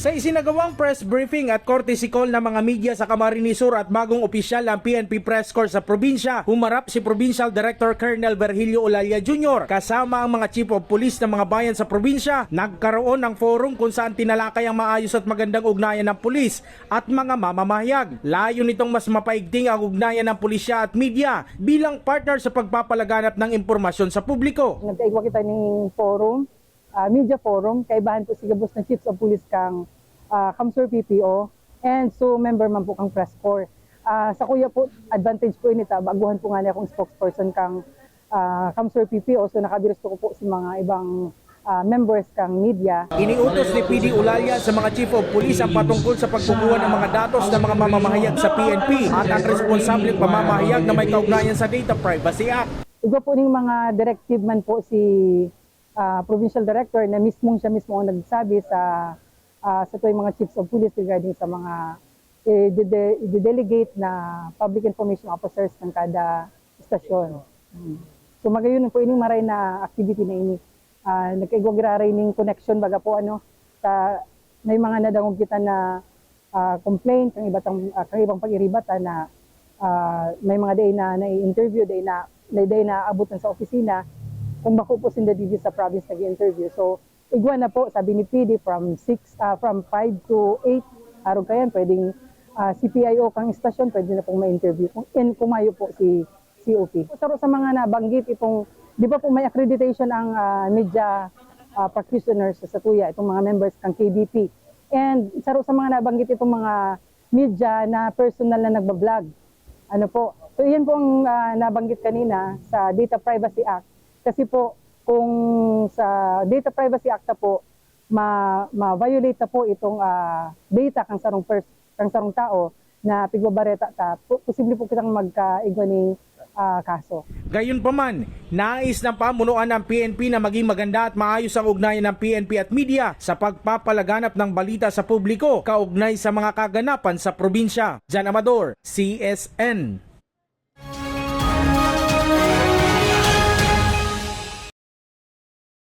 Sa isinagawang press briefing at courtesy call ng mga media sa Camarines Sur at bagong opisyal ng PNP Press Corps sa probinsya, humarap si Provincial Director Colonel Virgilio Olalia Jr. kasama ang mga Chief of Police ng mga bayan sa probinsya. Nagkaroon ng forum kung saan tinalakay ang maayos at magandang ugnayan ng pulis at mga mamamahayag. Layo nitong mas mapaigting ang ugnayan ng pulisya at media bilang partner sa pagpapalaganap ng impormasyon sa publiko. Nagkaigwa kita ng forum, media forum, kaibahan po si Gabos ng Chiefs of Police kang Kamsur PPO and so member man po kang Press Corps. Sa kuya po, advantage po inita, baguhan po nga niya akong spokesperson kang Kamsur PPO, so nakabiros ko po sa mga ibang members kang media. Iniutos ni PD Olalia sa mga Chief of Police ang patungkol sa pagkukuha ng mga datos ng mga mamamahayag sa PNP at ang responsableng pamamahayag na may kaugnayan sa Data Privacy Act. Iba po ng mga directive man po si Provincial Director na siya mismo ang nagsabi sa tuwing mga Chiefs of Police regarding sa mga i-delegate na public information officers ng kada istasyon. So magayon po ining maray na activity na ini. Nagkaigwagiraray ning connection baga po sa may mga nadangog kita na complaint kang ibang pag-iribata na may mga day na i-interview, day na abutan sa opisina kung bako po sinda dito sa province nag-interview. So igwa na po sabi ni PD from 5 to 8 araw kayan pwedeng CPIO kang istasyon pwede na pong ma-interview kung kumayo po si COP. Saro sa mga nabanggit itong di ba po may accreditation ang media practitioners sa Tuya, itong mga members ng KBP. And saro sa mga nabanggit itong mga media na personal na nagbablog. Ano po? So iyan po ang nabanggit kanina sa Data Privacy Act. Kasi po kung sa Data Privacy Act po ma-violate po itong data kang sarong tao na pigbabareta ta, posible po kitang magkaigwa ning kaso. Gayunpaman, nais ng pamunuan ng PNP na maging maganda at maayos ang ugnayan ng PNP at media sa pagpapalaganap ng balita sa publiko kaugnay sa mga kaganapan sa probinsya. Jan Amador, CSN.